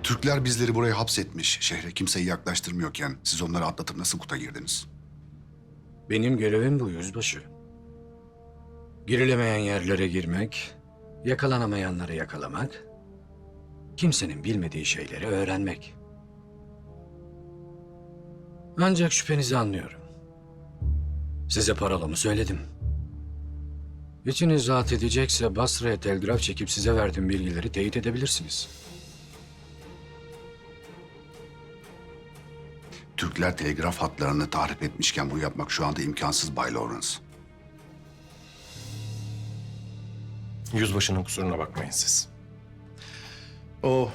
Türkler bizleri buraya hapsetmiş. Şehre kimseyi yaklaştırmıyorken siz onları atlatıp nasıl kuta girdiniz? Benim görevim bu yüzbaşı. Girilemeyen yerlere girmek, yakalanamayanları yakalamak, kimsenin bilmediği şeyleri öğrenmek. Ancak şüphenizi anlıyorum. Size parolamı söyledim. İçiniz rahat edecekse Basra'ya telgraf çekip size verdiğim bilgileri teyit edebilirsiniz. Türkler telgraf hatlarını tahrip etmişken bunu yapmak şu anda imkansız Bay Lawrence. Yüzbaşının kusuruna bakmayın siz. O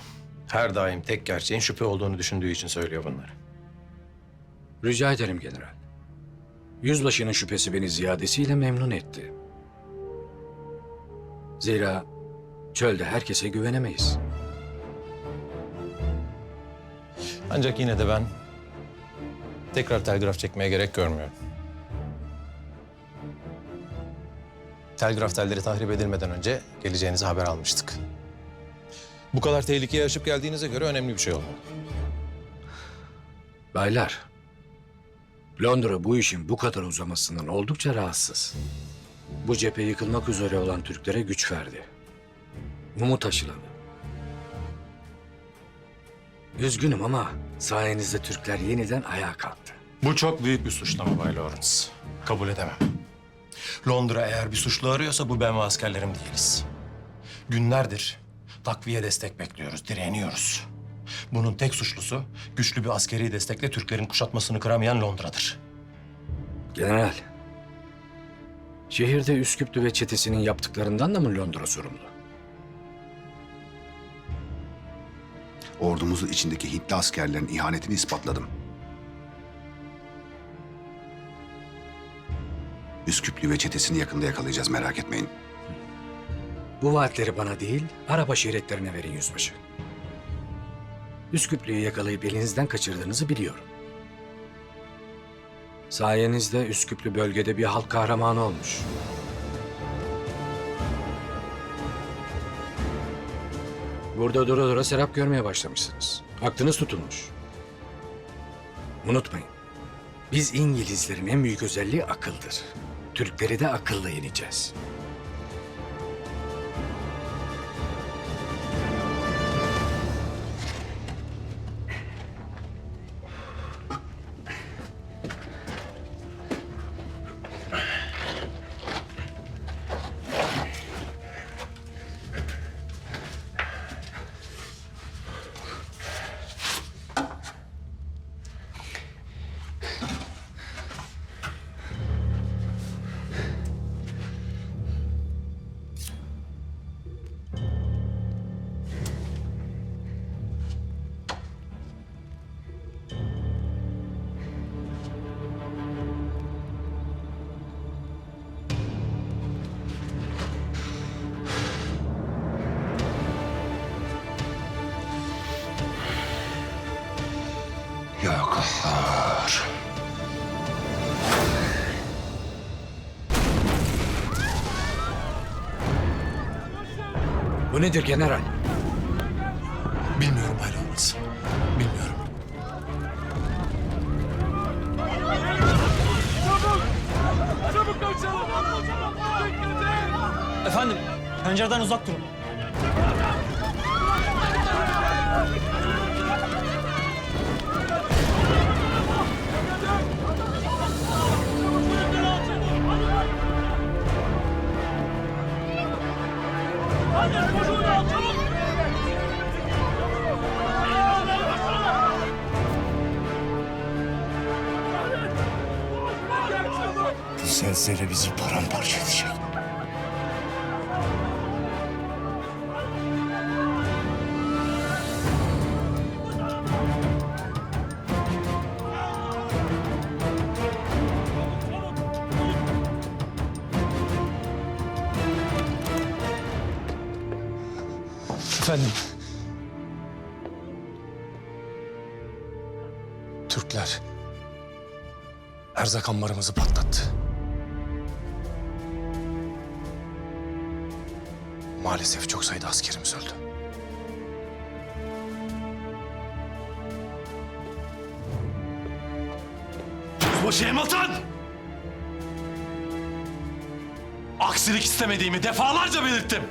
her daim tek gerçeğin şüphe olduğunu düşündüğü için söylüyor bunları. Rica ederim general. Yüzbaşının şüphesi beni ziyadesiyle memnun etti. Zira çölde herkese güvenemeyiz. Ancak yine de ben tekrar telgraf çekmeye gerek görmüyorum. Telgraf telleri tahrip edilmeden önce geleceğinizi haber almıştık. Bu kadar tehlikeyi aşıp geldiğinize göre önemli bir şey olmalı. Baylar, Londra bu işin bu kadar uzamasından oldukça rahatsız. Bu cephe yıkılmak üzere olan Türklere güç verdi. Umut aşıladı. Üzgünüm ama sayenizde Türkler yeniden ayağa kalktı. Bu çok büyük bir suçlama Bay Lawrence. Kabul edemem. Londra eğer bir suçlu arıyorsa bu ben ve askerlerim değiliz. Günlerdir takviye destek bekliyoruz, direniyoruz. Bunun tek suçlusu güçlü bir askeri destekle Türklerin kuşatmasını kıramayan Londra'dır. General, şehirde Üsküplü ve çetesinin yaptıklarından da mı Londra sorumlu? Ordumuzun içindeki Hintli askerlerin ihanetini ispatladım. Üsküplü ve çetesini yakında yakalayacağız, merak etmeyin. Bu vaatleri bana değil, arabaşı heyretlerine verin yüzbaşı. Üsküplü'yü yakalayıp elinizden kaçırdığınızı biliyorum. Sayenizde Üsküplü bölgede bir halk kahramanı olmuş. Burada dura dura serap görmeye başlamışsınız. Aklınız tutulmuş. Unutmayın, biz İngilizlerin en büyük özelliği akıldır. Türkleri de akılla yeneceğiz. Ya kahhar. Bu nedir general? Bilmiyorum Bay Lawrence. Bilmiyorum. Çabuk kaçalım! Efendim, pencereden uzak durun. Hadi çocuğu al çabuk! Bu zelzele bizi paramparça edecek. Efendim. Türkler erzak ambarımızı patlattı. Maalesef çok sayıda askerimiz öldü. Yüzbaşı Hamilton! Aksilik istemediğimi defalarca belirttim.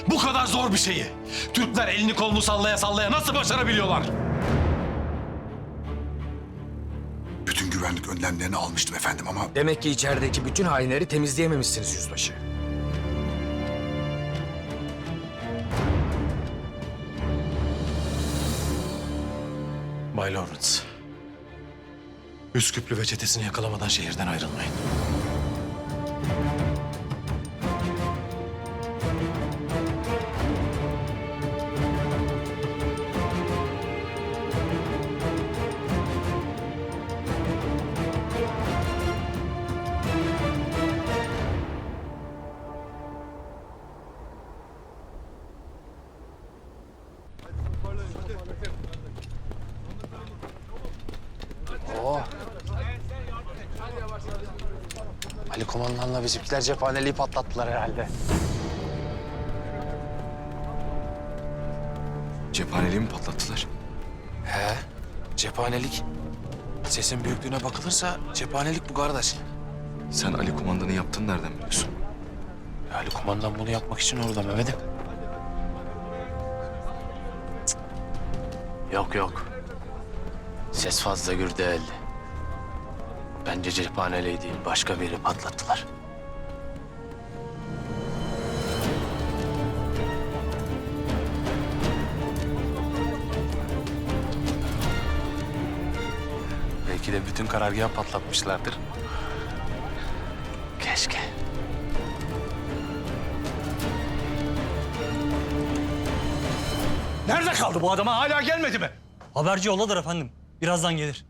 Bu kadar zor bir şeyi Türkler elini kolunu sallaya sallaya nasıl başarabiliyorlar? Bütün güvenlik önlemlerini almıştım efendim ama Demek ki içerideki bütün hainleri temizleyememişsiniz yüzbaşı. Bay Lawrence, Üsküplü ve çetesini yakalamadan şehirden ayrılmayın. Ali komandanla bizimkiler cephaneliği patlattılar herhalde. Cephaneliği mi patlattılar? He, cephanelik. Sesin büyüklüğüne bakılırsa cephanelik bu kardeş. Sen Ali kumandanı yaptın nereden biliyorsun? Ali kumandan bunu yapmak için orada Mehmet'im. Cık. Yok yok. Ses fazla gür değildi. Bence cephaneliği değil, başka biri patlattılar. Belki de bütün karargahı patlatmışlardır. Keşke. Nerede kaldı bu adam? Hala gelmedi mi? Haberci yoldadır efendim. Birazdan gelir.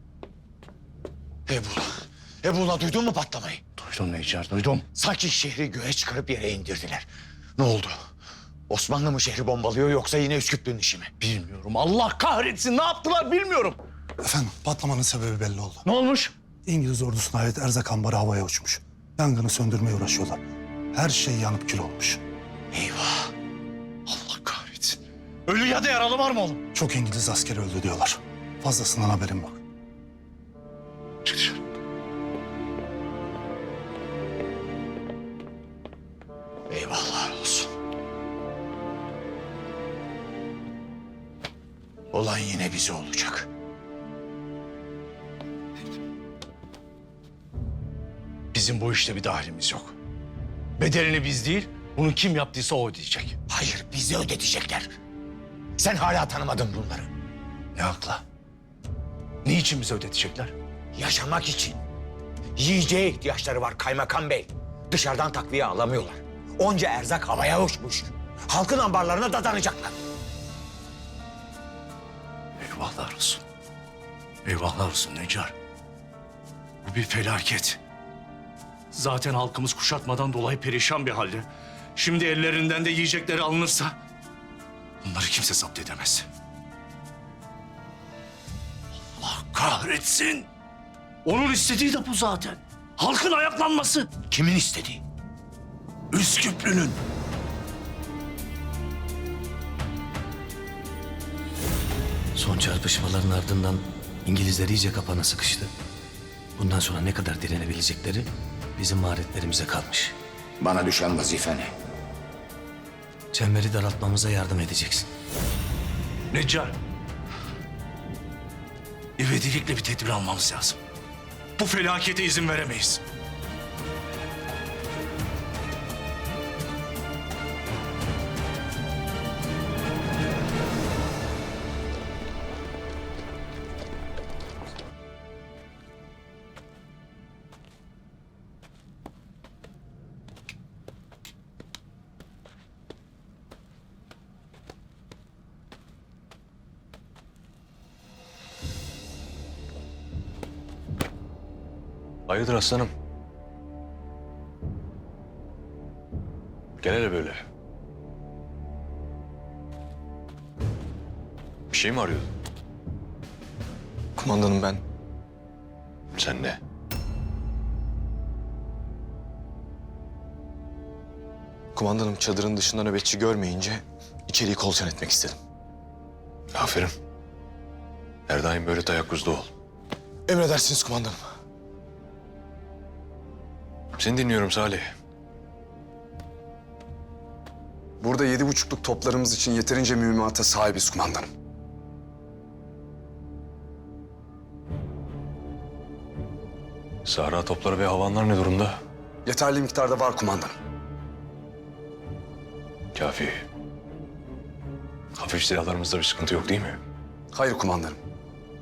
Ebula duydun mu patlamayı? Duydum Necar, duydum. Sanki şehri göğe çıkarıp yere indirdiler. Ne oldu? Osmanlı mı şehri bombalıyor yoksa yine Üsküplü'nün işi mi? Bilmiyorum. Allah kahretsin. Ne yaptılar bilmiyorum. Efendim patlamanın sebebi belli oldu. Ne olmuş? İngiliz ordusuna ait erzak ambarı havaya uçmuş. Yangını söndürmeye uğraşıyorlar. Her şey yanıp kül olmuş. Eyvah! Allah kahretsin. Ölü ya da yaralı var mı oğlum? Çok İngiliz askeri öldü diyorlar. Fazlasından haberim yok. Çık dışarı. Eyvahlar olsun. Olan yine bize olacak. Bizim bu işte bir dahilimiz yok. Bedelini biz değil, bunu kim yaptıysa o ödeyecek. Hayır, bizi ödetecekler. Sen hala tanımadın bunları. Ne hakla? Niçin bize ödetecekler? Yaşamak için. Yiyeceğe ihtiyaçları var kaymakam bey. Dışarıdan takviye alamıyorlar. Onca erzak havaya uçmuş. Halkın ambarlarına dadanacaklar. Eyvahlar olsun. Eyvahlar olsun Necar. Bu bir felaket. Zaten halkımız kuşatmadan dolayı perişan bir halde. Şimdi ellerinden de yiyecekleri alınırsa bunları kimse zapt edemez. Allah kahretsin. Onun istediği de bu zaten. Halkın ayaklanması. Kimin istediği? Üsküplü'nün. Son çarpışmaların ardından İngilizler iyice kapana sıkıştı. Bundan sonra ne kadar direnebilecekleri bizim maharetlerimize kalmış. Bana düşen vazife ne? Çemberi daraltmamıza yardım edeceksin. Necar. İvedilikle bir tedbir almamız lazım. Bu felakete izin veremeyiz. Hayırdır aslanım? Gel hele böyle. Bir şey mi arıyordun? Kumandanım ben. Sen ne? Kumandanım çadırın dışında nöbetçi görmeyince içeriği kolçan etmek istedim. Aferin. Her daim böyle teyakkuzda ol. Emredersiniz kumandanım. Seni dinliyorum Salih. Burada 7,5'luk toplarımız için yeterince mühimmata sahibiz kumandanım. Sahra topları ve havanlar ne durumda? Yeterli miktarda var kumandanım. Kafi. Hafif silahlarımızda bir sıkıntı yok değil mi? Hayır kumandanım.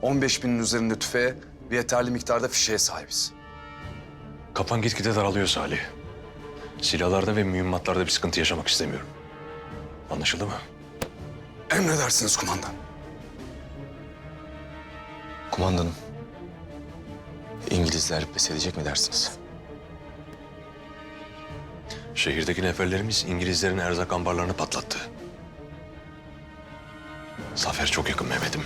15.000'in üzerinde tüfeğe ve yeterli miktarda fişeğe sahibiz. Kapan gitgide daralıyor Salih. Silahlarda ve mühimmatlarda bir sıkıntı yaşamak istemiyorum. Anlaşıldı mı? Emredersiniz kumandan. Kumandanım. İngilizler pes edecek mi dersiniz? Şehirdeki neferlerimiz İngilizlerin erzak ambarlarını patlattı. Zafer çok yakın Mehmet'im.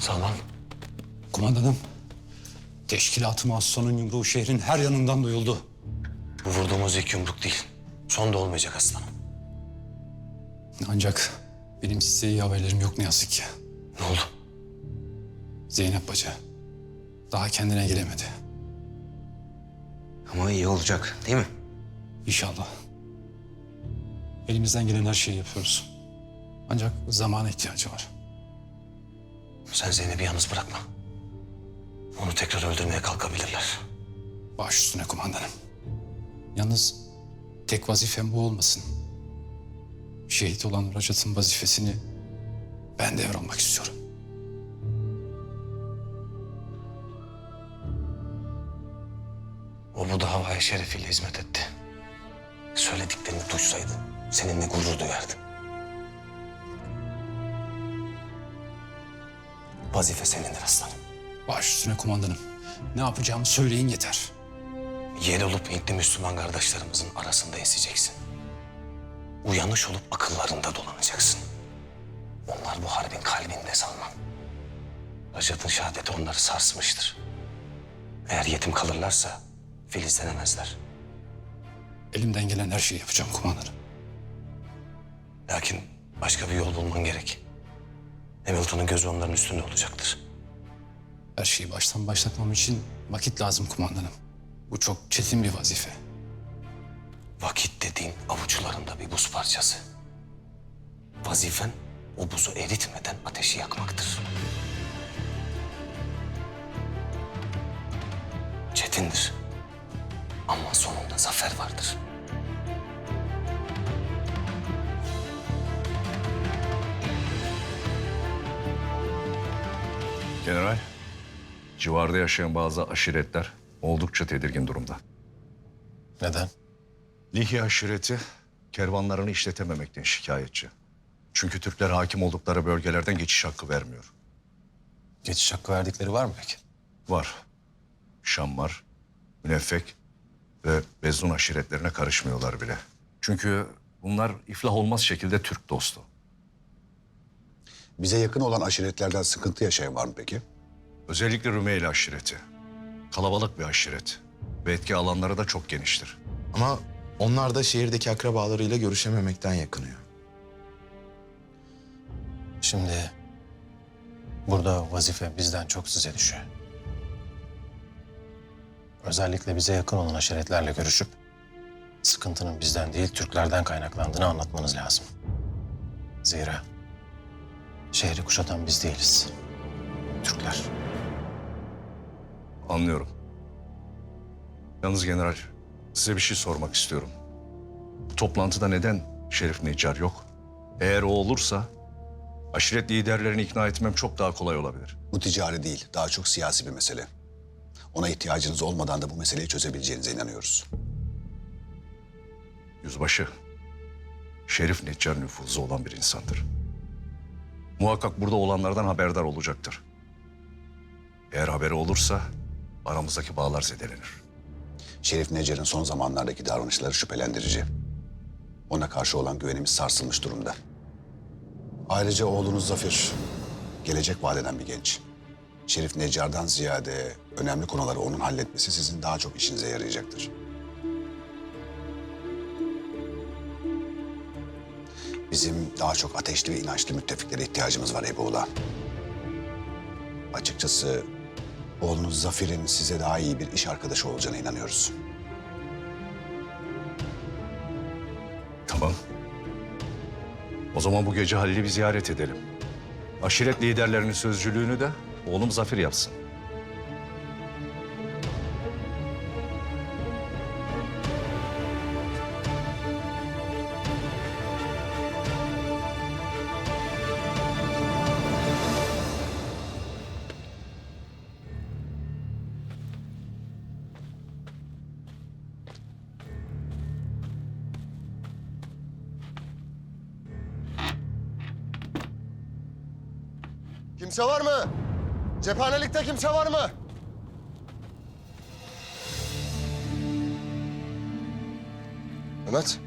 Salman, Kumandanım, teşkilat-ı Mahsusa'nın yumruğu şehrin her yanından duyuldu. bu vurduğumuz ilk yumruk değil. Son da olmayacak aslanım. Ancak benim size iyi haberlerim yok ne yazık ki. Ne oldu? Zeynep bacı daha kendine gelemedi. Ama iyi olacak değil mi? İnşallah. Elimizden gelen her şeyi yapıyoruz. Ancak zamana ihtiyacı var. Sen Zeynep'i yalnız bırakma. Onu tekrar öldürmeye kalkabilirler. Baş üstüne kumandanım. Yalnız tek vazifem bu olmasın. Şehit olan Racat'ın vazifesini ben devralmak istiyorum. O bu davaya şerefiyle hizmet etti. Söylediklerini duysaydı seninle gurur duyardı. Vazife senindir aslanım. Baş üstüne kumandanım. Ne yapacağımı söyleyin yeter. Yel olup Hintli Müslüman kardeşlerimizin arasında eseceksin. Uyanış olup akıllarında dolanacaksın. Onlar bu harbin kalbinde Salman. Racat'ın şehadeti onları sarsmıştır. Eğer yetim kalırlarsa filizlenemezler. Elimden gelen her şeyi yapacağım kumandanım. Lakin başka bir yol bulman gerek. Hamilton'ın gözü onların üstünde olacaktır. Her şeyi baştan başlatmam için vakit lazım kumandanım. Bu çok çetin bir vazife. Vakit dediğin avuçlarında bir buz parçası. Vazifen o buzu eritmeden ateşi yakmaktır. Çetindir. Ama sonunda zafer vardır. General, civarda yaşayan bazı aşiretler oldukça tedirgin durumda. Neden? Lihya aşireti kervanlarını işletememekten şikayetçi. Çünkü Türkler hakim oldukları bölgelerden geçiş hakkı vermiyor. Geçiş hakkı verdikleri var mı peki? Var. Şammar, Müneffek ve Bezdun aşiretlerine karışmıyorlar bile. Çünkü bunlar iflah olmaz şekilde Türk dostu. Bize yakın olan aşiretlerden sıkıntı yaşayan var mı peki? Özellikle Rümeyli aşireti. Kalabalık bir aşiret ve etki alanları da çok geniştir. Ama onlar da şehirdeki akrabalarıyla görüşememekten yakınıyor. Şimdi burada vazife bizden çok size düşüyor. Özellikle bize yakın olan aşiretlerle görüşüp sıkıntının bizden değil Türklerden kaynaklandığını anlatmanız lazım. Zira şehri kuşatan biz değiliz. Türkler. Anlıyorum. Yalnız general, size bir şey sormak istiyorum. Bu toplantıda neden Şerif Neccar yok? Eğer o olursa aşiret liderlerini ikna etmem çok daha kolay olabilir. Bu ticari değil, daha çok siyasi bir mesele. Ona ihtiyacınız olmadan da bu meseleyi çözebileceğinize inanıyoruz. Yüzbaşı, Şerif Neccar nüfuzu olan bir insandır. Muhakkak burada olanlardan haberdar olacaktır. Eğer haberi olursa aramızdaki bağlar zedelenir. Şerif Neccar'ın son zamanlardaki davranışları şüphelendirici. Ona karşı olan güvenimiz sarsılmış durumda. Ayrıca oğlunuz Zafer, gelecek vaat eden bir genç. Şerif Neccar'dan ziyade önemli konuları onun halletmesi sizin daha çok işinize yarayacaktır. Bizim daha çok ateşli ve inançlı müttefiklere ihtiyacımız var Ebuoğlu. Açıkçası oğlunuz Zafer'in size daha iyi bir iş arkadaşı olacağına inanıyoruz. Tamam. O zaman bu gece Halil'i bir ziyaret edelim. Aşiret liderlerinin sözcülüğünü de oğlum Zafer yapsın. Kimse var mı? Cephanelikte kimse var mı? Mehmet.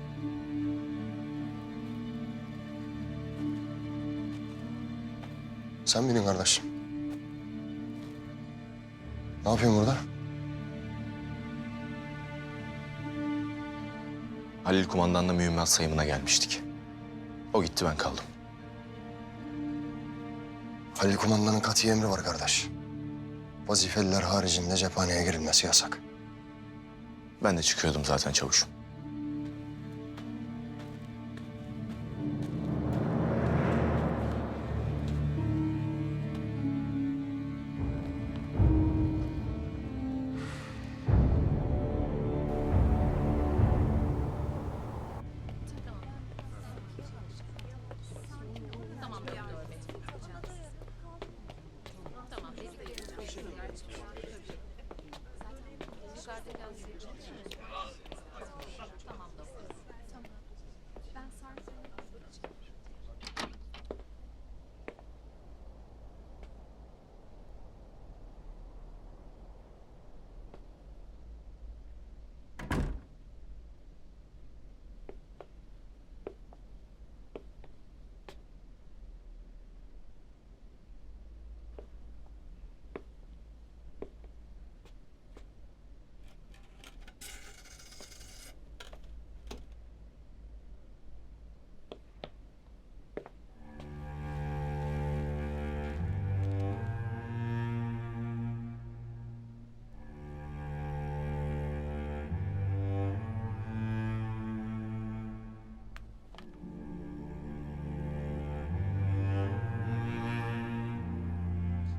Sen miydin kardeşim? Ne yapıyorsun burada? Halil kumandanla mühimmat sayımına gelmiştik. O gitti, ben kaldım. Halil kumandanın kat'i emri var kardeş. Vazifeliler haricinde cephaneye girilmesi yasak. Ben de çıkıyordum zaten çavuşum.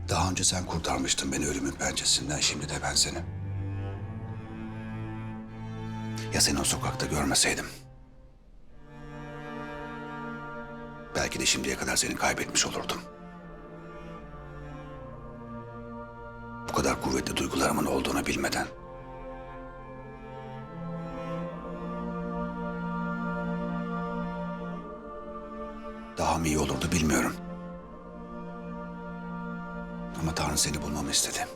Daha önce sen kurtarmıştın beni ölümün pençesinden, şimdi de ben seni. Ya seni o sokakta görmeseydim? Belki de şimdiye kadar seni kaybetmiş olurdum. Bu kadar kuvvetli duygularımın olduğunu bilmeden. Daha mı iyi olurdu bilmiyorum. Ama Tanrı seni bulmamı istedi.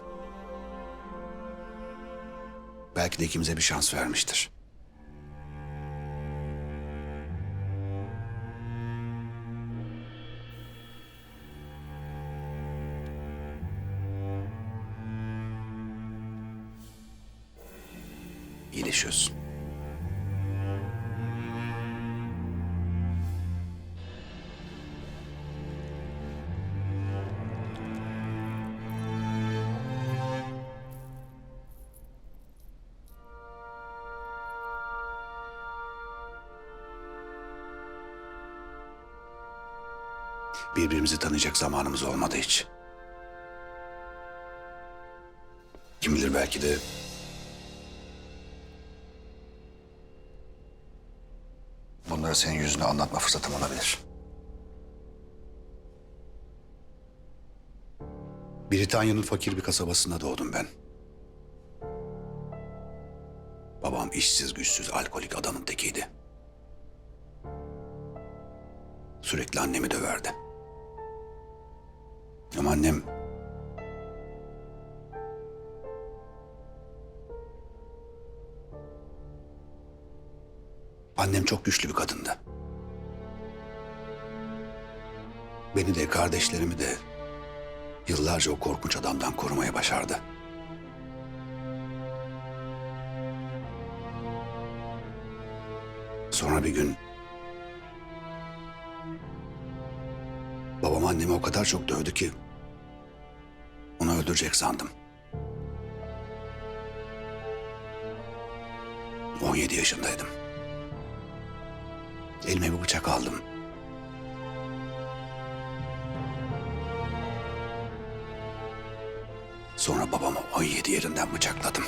Belki de ikimize bir şans vermiştir. İyileşiyorsun. Birbirimizi tanıyacak zamanımız olmadı hiç. Kim bilir, belki de bunları senin yüzüne anlatma fırsatım olabilir. Britanya'nın fakir bir kasabasında doğdum ben. Babam işsiz, güçsüz, alkolik adamın tekiydi. Sürekli annemi döverdi. Ama annem çok güçlü bir kadındı. Beni de kardeşlerimi de yıllarca o korkunç adamdan korumaya başardı. Sonra bir gün Babam annemi o kadar çok dövdü ki onu öldürecek sandım. 17 yaşındaydım. Elime bir bıçak aldım. Sonra babamı 17 yerinden bıçakladım.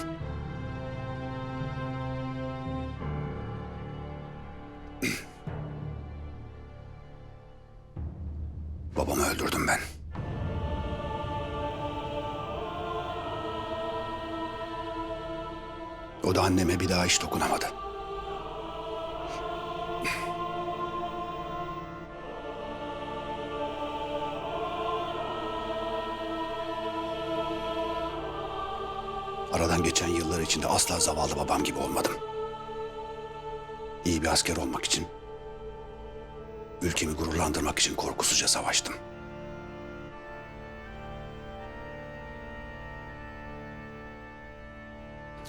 Babamı öldürdüm ben. O da anneme bir daha hiç dokunamadı. Aradan geçen yıllar içinde asla zavallı babam gibi olmadım. İyi bir asker olmak için, ülkemi gururlandırmak için korkusuzca savaştım.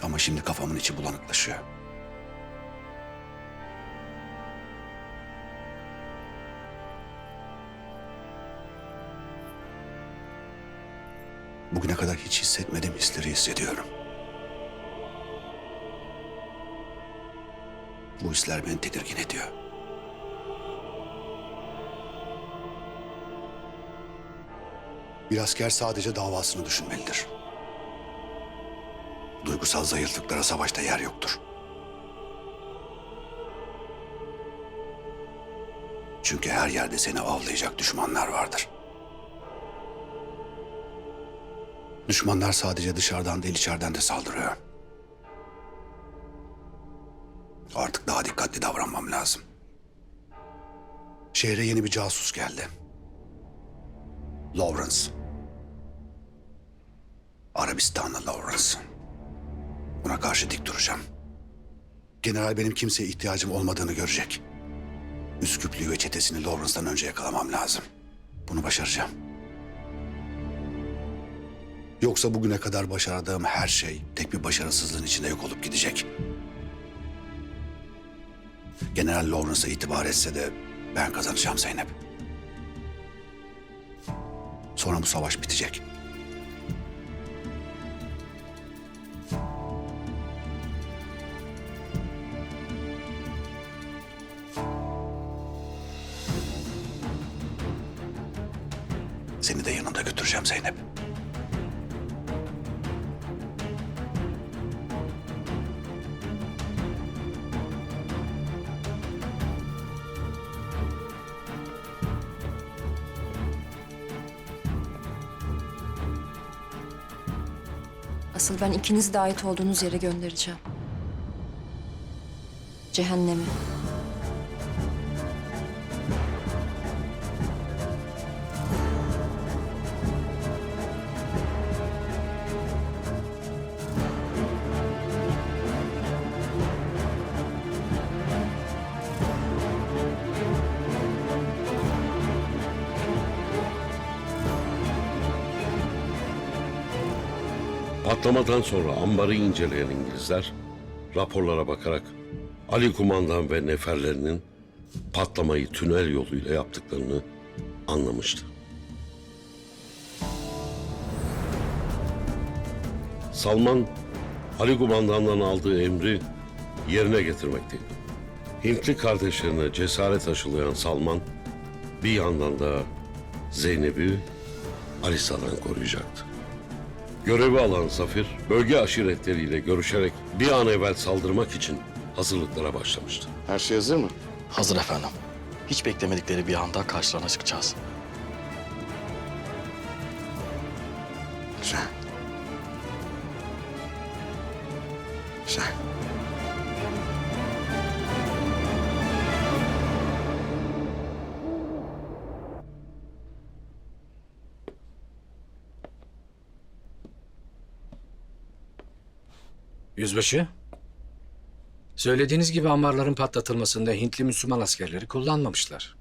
Ama şimdi kafamın içi bulanıklaşıyor. Bugüne kadar hiç hissetmediğim hisleri hissediyorum. Bu hisler beni tedirgin ediyor. Bir asker sadece davasını düşünmelidir. Duygusal zayıflıklara savaşta yer yoktur. Çünkü her yerde seni avlayacak düşmanlar vardır. Düşmanlar sadece dışarıdan değil içeriden de saldırıyor. Artık daha dikkatli davranmam lazım. Şehre yeni bir casus geldi. Lawrence. Arabistanlı Lawrence. Buna karşı dik duracağım. General benim kimseye ihtiyacım olmadığını görecek. Üsküplü'yü ve çetesini Lawrence'dan önce yakalamam lazım. Bunu başaracağım. Yoksa bugüne kadar başardığım her şey tek bir başarısızlığın içinde yok olup gidecek. General Lawrence'a itibar etse de ben kazanacağım Zeynep. Sonra bu savaş bitecek. Seni de yanımda götüreceğim Zeynep. Asıl ben ikinizi de ait olduğunuz yere göndereceğim. Cehenneme. Patlamadan sonra ambarı inceleyen İngilizler raporlara bakarak Ali Kumandan ve neferlerinin patlamayı tünel yoluyla yaptıklarını anlamıştı. Salman, Ali Kumandan'dan aldığı emri yerine getirmekteydi. Hintli kardeşlerine cesaret aşılayan Salman, bir yandan da Zeynep'i Alisa'dan koruyacaktı. Görevi alan Zafer, bölge aşiretleriyle görüşerek bir an evvel saldırmak için hazırlıklara başlamıştı. Her şey hazır mı? Hazır efendim. Hiç beklemedikleri bir anda karşılarına çıkacağız. Güzel. Güzel. Yüzbaşı, söylediğiniz gibi ambarların patlatılmasında Hintli Müslüman askerleri kullanmamışlar.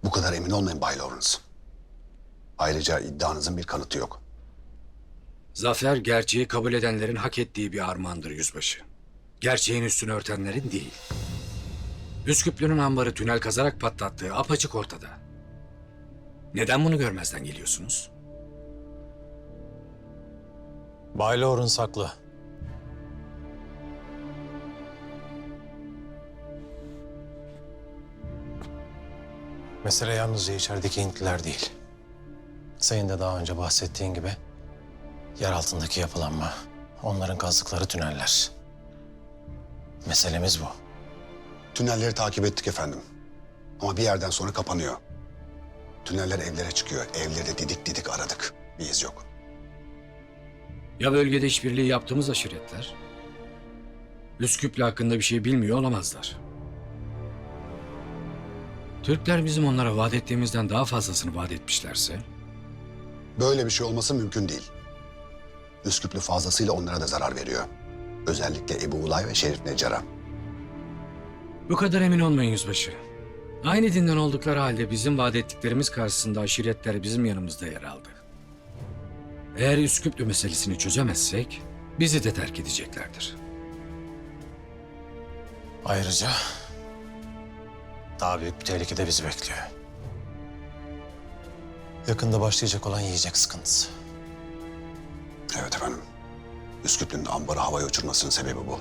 Bu kadar emin olmayın Bay Lawrence. Ayrıca iddianızın bir kanıtı yok. Zafer, gerçeği kabul edenlerin hak ettiği bir armağandır yüzbaşı. Gerçeğin üstünü örtenlerin değil. Üsküplü'nün ambarı tünel kazarak patlattığı apaçık ortada. Neden bunu görmezden geliyorsunuz? Bay Lawrence haklı. Mesele yalnızca içerideki Hintliler değil. Senin de daha önce bahsettiğin gibi yer altındaki yapılanma, onların kazdıkları tüneller. Meselemiz bu. Tünelleri takip ettik efendim. Ama bir yerden sonra kapanıyor. Tüneller evlere çıkıyor. Evleri didik didik aradık. Bir iz yok. Ya bölgede işbirliği yaptığımız aşiretler? Üsküplü hakkında bir şey bilmiyor olamazlar. Türkler bizim onlara vaat ettiğimizden daha fazlasını vaat etmişlerse... Böyle bir şey olması mümkün değil. Üsküplü fazlasıyla onlara da zarar veriyor. Özellikle Ebu Ulay ve Şerif Necar'a. Bu kadar emin olmayın yüzbaşı. Aynı dinden oldukları halde bizim vaat ettiklerimiz karşısında aşiretler bizim yanımızda yer aldı. Eğer Üsküplü meselesini çözemezsek bizi de terk edeceklerdir. Ayrıca daha büyük bir tehlike de bizi bekliyor. Yakında başlayacak olan yiyecek sıkıntısı. Evet efendim. Üsküplü'nün ambarı havaya uçurmasının sebebi bu.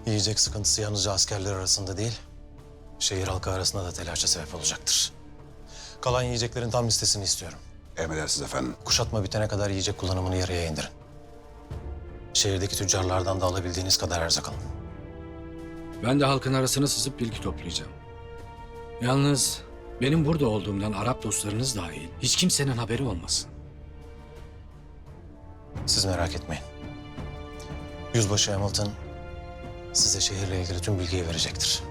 Yiyecek sıkıntısı yalnızca askerler arasında değil, şehir halkı arasında da telaşa sebep olacaktır. Kalan yiyeceklerin tam listesini istiyorum. Emredersiniz efendim. Kuşatma bitene kadar yiyecek kullanımını yarıya indirin. Şehirdeki tüccarlardan da alabildiğiniz kadar erzak alın. Ben de halkın arasına sızıp bilgi toplayacağım. Yalnız benim burada olduğumdan Arap dostlarınız dahil hiç kimsenin haberi olmasın. Siz merak etmeyin. Yüzbaşı Hamilton size şehirle ilgili tüm bilgiyi verecektir.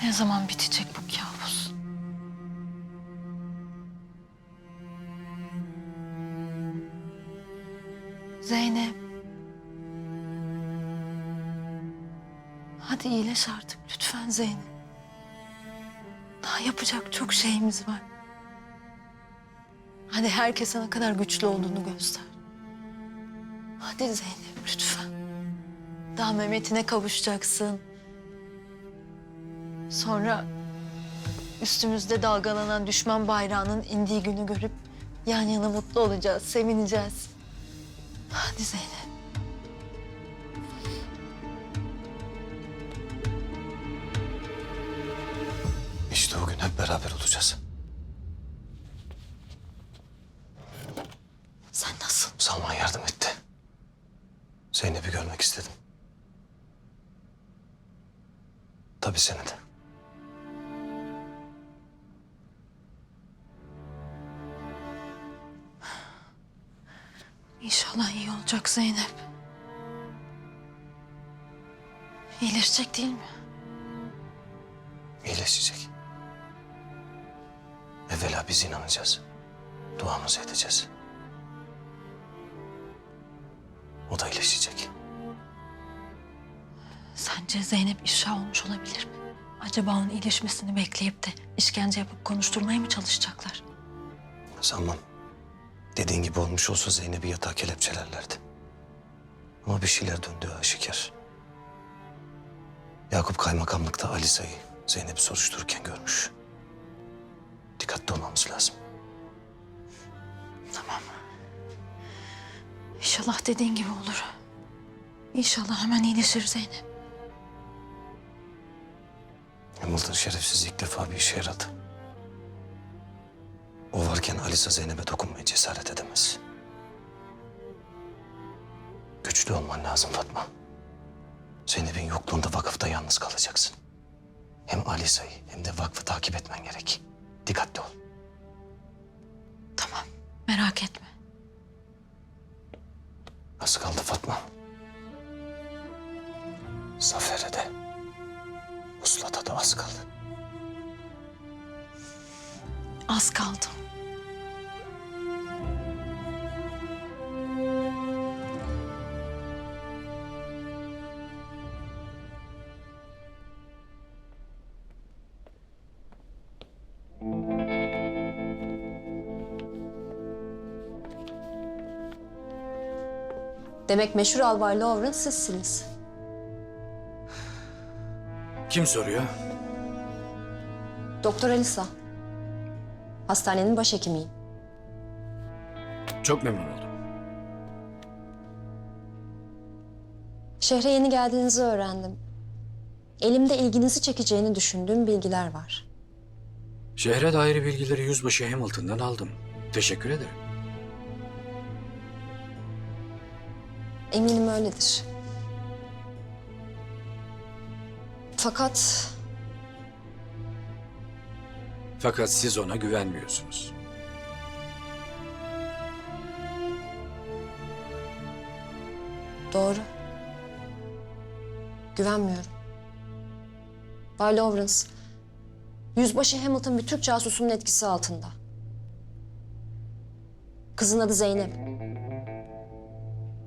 Ne zaman bitecek bu kabus? Zeynep. Hadi iyileş artık lütfen Zeynep. Daha yapacak çok şeyimiz var. Hadi herkese ne kadar güçlü olduğunu göster. Hadi Zeynep lütfen. Daha Mehmet'ine kavuşacaksın. Sonra üstümüzde dalgalanan düşman bayrağının indiği günü görüp yan yana mutlu olacağız, sevineceğiz. Hadi Zeynep. İşte o gün hep beraber olacağız. Sen nasıl? Salman yardım etti. Zeynep'i görmek istedim. Tabii seni de. İnşallah iyi olacak Zeynep. İyileşecek değil mi? İyileşecek. Evvela biz inanacağız. Duamızı edeceğiz. O da iyileşecek. Sence Zeynep ifşa olmuş olabilir mi? Acaba onun iyileşmesini bekleyip de işkence yapıp konuşturmaya mı çalışacaklar? Sanmam. Dediğin gibi olmuş olsa Zeynep'i yatağa kelepçelerlerdi. Ama bir şeyler döndüğü aşikar. Yakup kaymakamlıkta Alisa'yı Zeynep'i soruştururken görmüş. Dikkatli olmamız lazım. Tamam. İnşallah dediğin gibi olur. İnşallah hemen iyileşir Zeynep. Hamilton şerefsiz ilk defa bir işe yaradı. O varken Alisa Zeynep'e dokunmaya cesaret edemez. Güçlü olman lazım Fatma. Zeynep'in yokluğunda vakıfta yalnız kalacaksın. Hem Alisa'yı hem de vakfı takip etmen gerek. Dikkatli ol. Tamam, merak etme. Az kaldı Fatma. Zafer'e de, uslata da az kaldı. Az kaldı. Demek meşhur albay Lawrence sizsiniz. Kim soruyor? Doktor Alisa. Hastanenin başhekimiyim. Çok memnun oldum. Şehre yeni geldiğinizi öğrendim. Elimde ilginizi çekeceğini düşündüğüm bilgiler var. Şehre dair bilgileri Yüzbaşı Hamilton'dan aldım. Teşekkür ederim. Eminim öyledir. Fakat Fakat siz ona güvenmiyorsunuz. doğru. Güvenmiyorum. Bay Lawrence, Yüzbaşı Hamilton bir Türk casusunun etkisi altında. Kızın adı Zeynep.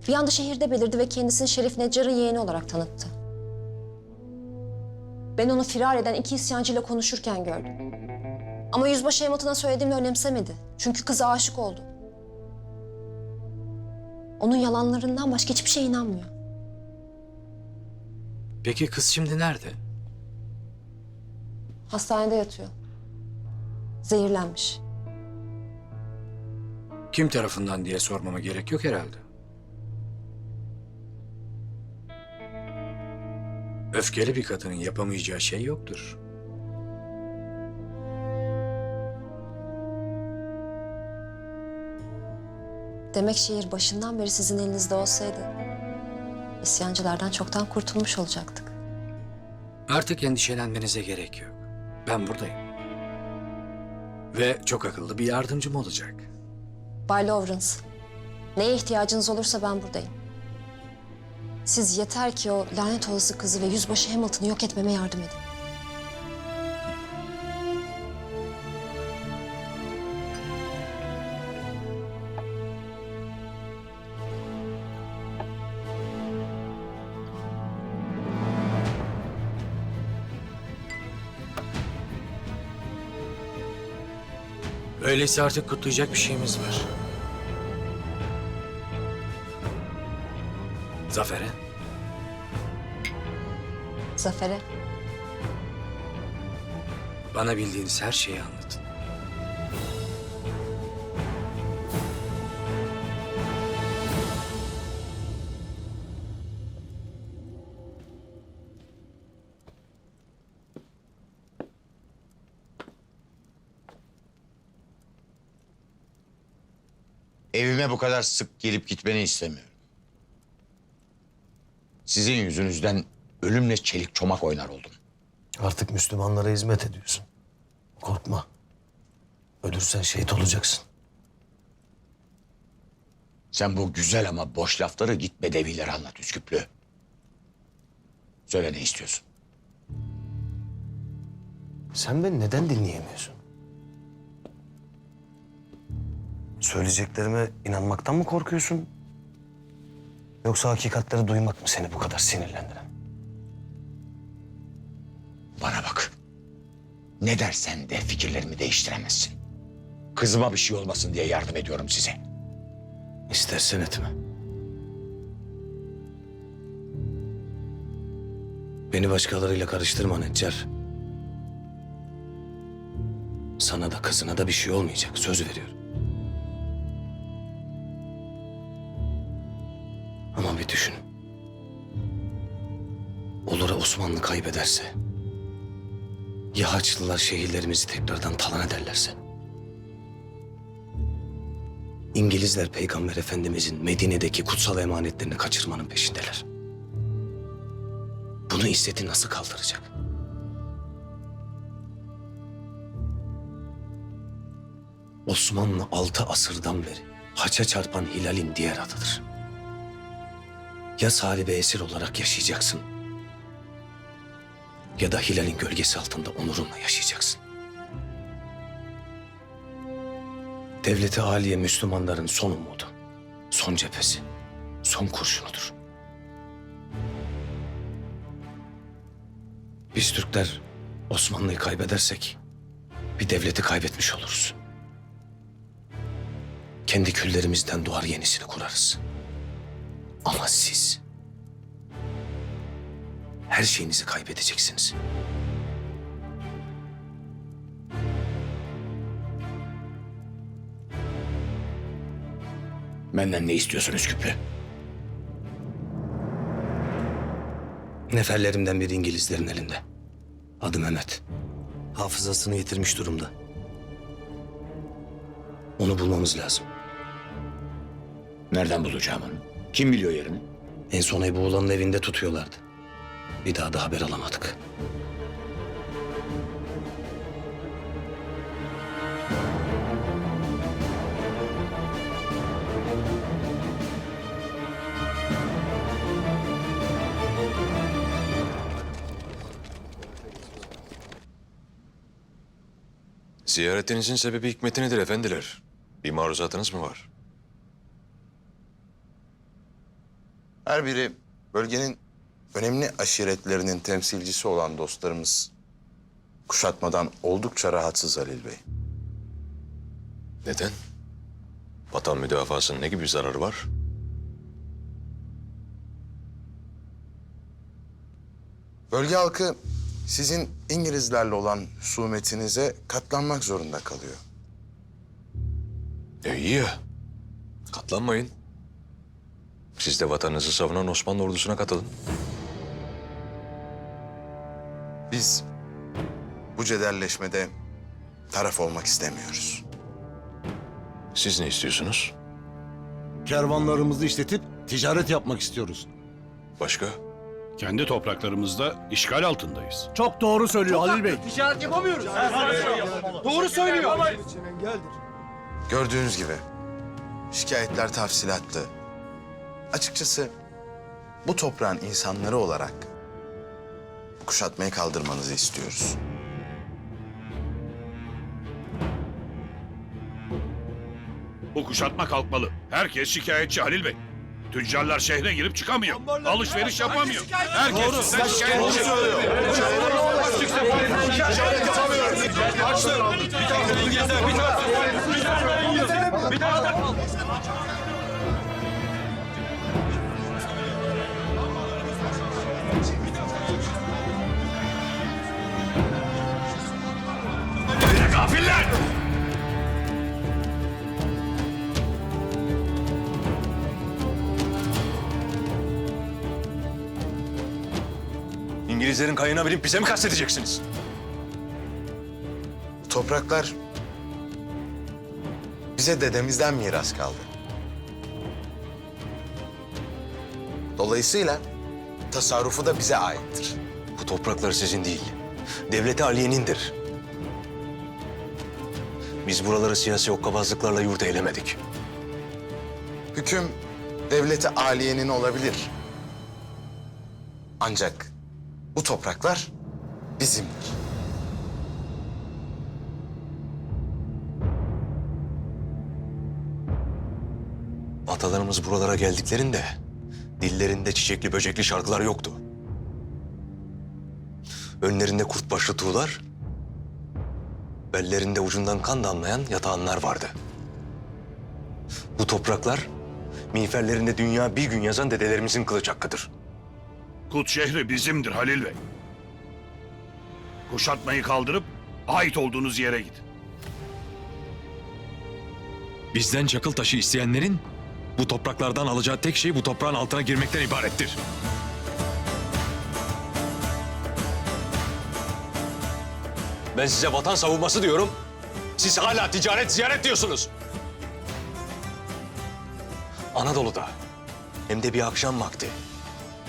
Bir anda şehirde belirdi ve kendisini Şerif Neccar'ın yeğeni olarak tanıttı. Ben onu firar eden iki isyancıyla konuşurken gördüm. Ama Yüzbaşı Hamilton'a söylediğimde önemsemedi. Çünkü kıza aşık oldu. Onun yalanlarından başka hiçbir şeye inanmıyor. Peki kız şimdi nerede? Hastanede yatıyor. Zehirlenmiş. Kim tarafından diye sormama gerek yok herhalde. Öfkeli bir kadının yapamayacağı şey yoktur. Demek şehir başından beri sizin elinizde olsaydı isyancılardan çoktan kurtulmuş olacaktık. Artık endişelenmenize gerek yok. Ben buradayım. Ve çok akıllı bir yardımcım olacak. Bay Lawrence, neye ihtiyacınız olursa ben buradayım. Siz yeter ki o lanet olası kızı ve Yüzbaşı Hamilton'ı yok etmeme yardım edin. Öyleyse artık kutlayacak bir şeyimiz var. Zafer'e. Zafer'e. Bana bildiğiniz her şeyi anlatın. Evime bu kadar sık gelip gitmeni istemiyorum. Sizin yüzünüzden ölümle çelik çomak oynar oldum. Artık Müslümanlara hizmet ediyorsun. Korkma. Ölürsen şehit olacaksın. Sen bu güzel ama boş lafları git Bedevilere anlat Üsküplü. Söyle ne istiyorsun? Sen beni neden dinleyemiyorsun? Söyleyeceklerime inanmaktan mı korkuyorsun? Yoksa hakikatleri duymak mı seni bu kadar sinirlendiren? Bana bak. Ne dersen de fikirlerimi değiştiremezsin. Kızıma bir şey olmasın diye yardım ediyorum size. İstersen etme. Beni başkalarıyla karıştırma Neccar. Sana da kızına da bir şey olmayacak. Söz veriyorum. Ama bir düşün. Olur da Osmanlı kaybederse... ya Haçlılar şehirlerimizi tekrardan talan ederlerse... İngilizler Peygamber Efendimizin Medine'deki kutsal emanetlerini kaçırmanın peşindeler. Bunu İsset'i nasıl kaldıracak? Osmanlı 6 asırdan beri haça çarpan hilalin diğer adıdır. Ya sahibi esir olarak yaşayacaksın ya da hilalin gölgesi altında onurunla yaşayacaksın. Devleti âliye Müslümanların son umudu, son cephesi, son kurşunudur. Biz Türkler Osmanlı'yı kaybedersek bir devleti kaybetmiş oluruz. Kendi küllerimizden doğar yenisini kurarız. Ama siz her şeyinizi kaybedeceksiniz. Benden ne istiyorsun Üsküplü? Neferlerimden biri İngilizlerin elinde. Adı Mehmet. Hafızasını yitirmiş durumda. Onu bulmamız lazım. Nereden bulacağım onu? Kim biliyor yerini? En son Ebu Oğlan'ın evinde tutuyorlardı. Bir daha da haber alamadık. Ziyaretinizin sebebi hikmeti nedir efendiler? Bir maruzatınız mı var? Her biri bölgenin önemli aşiretlerinin temsilcisi olan dostlarımız kuşatmadan oldukça rahatsız Halil Bey. Neden? Vatan müdafasının ne gibi bir zararı var? Bölge halkı sizin İngilizlerle olan husumetinize katlanmak zorunda kalıyor. İyi ya. Katlanmayın. Siz de vatanınızı savunan Osmanlı ordusuna katılın. Biz bu cedelleşmede taraf olmak istemiyoruz. Siz ne istiyorsunuz? Kervanlarımızı işletip ticaret yapmak istiyoruz. Başka? Kendi topraklarımızda işgal altındayız. Çok doğru söylüyor Halil Bey. Ticaret yapamıyoruz. Doğru söylüyor. Gördüğünüz gibi şikayetler tafsilatlı. Açıkçası bu toprağın insanları olarak kuşatmayı kaldırmanızı istiyoruz. Bu kuşatma kalkmalı. Herkes şikayetçi Halil Bey. Tüccarlar şehre girip çıkamıyor. Alışveriş yapamıyor. Herkes sizden şikayetçi. Gafiller! İngilizlerin kayığına binip bize mi kastedeceksiniz? Bu topraklar bize dedemizden miras kaldı. Dolayısıyla tasarrufu da bize aittir. Bu topraklar sizin değil. Devleti Aliye'nindir. Biz buraları siyasi okkabazlıklarla yurt eylemedik. Hüküm devleti aliyenin olabilir. Ancak bu topraklar bizimdir. Atalarımız buralara geldiklerinde dillerinde çiçekli böcekli şarkılar yoktu. Önlerinde kurt başlı tuğlar, bellerinde ucundan kan damlayan yatağanlar vardı. Bu topraklar miğferlerinde dünya bir gün yazan dedelerimizin kılıç hakkıdır. Kut şehri bizimdir Halil Bey. Kuşatmayı kaldırıp ait olduğunuz yere gidin. Bizden çakıl taşı isteyenlerin bu topraklardan alacağı tek şey bu toprağın altına girmekten ibarettir. Ben size vatan savunması diyorum. Siz hala ticaret, ziyaret diyorsunuz. Anadolu'da hem de bir akşam vakti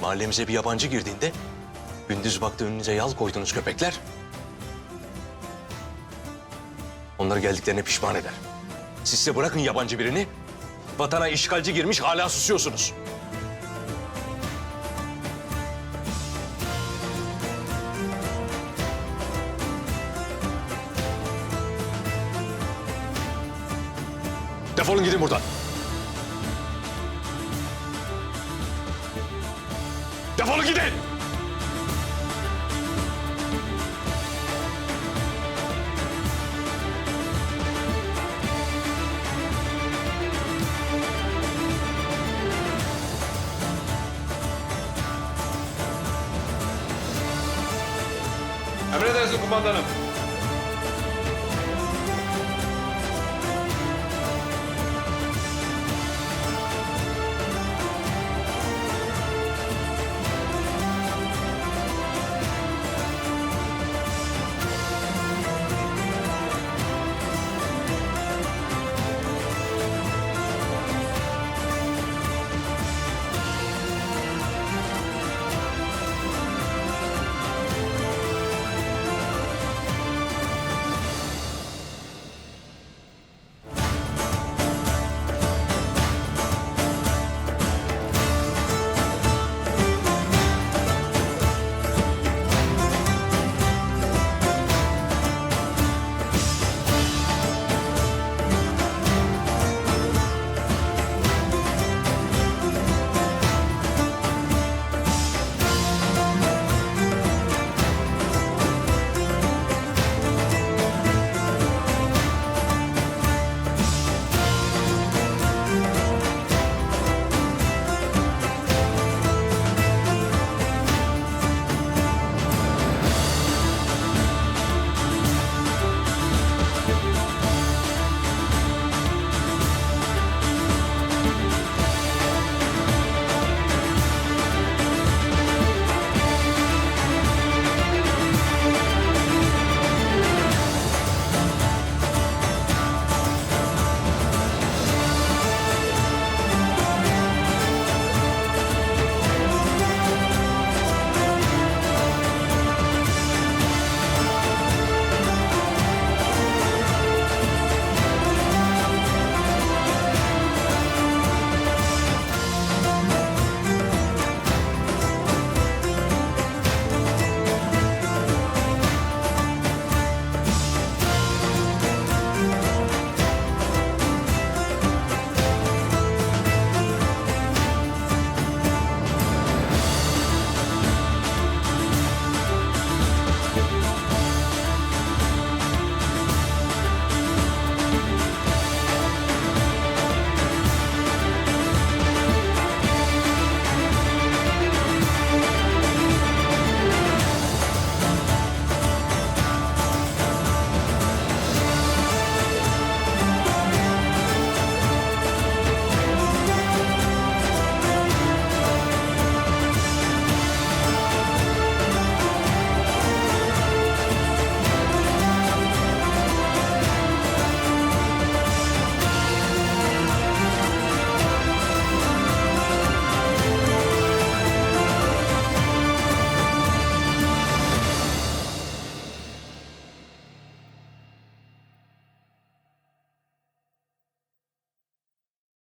mahallemize bir yabancı girdiğinde gündüz vakti önünüze yal koyduğunuz köpekler onları geldiklerine pişman eder. Siz de bırakın yabancı birini, vatana işgalci girmiş hala susuyorsunuz. Defolun gidin buradan. Defolun gidin! Emredersin kumandanım.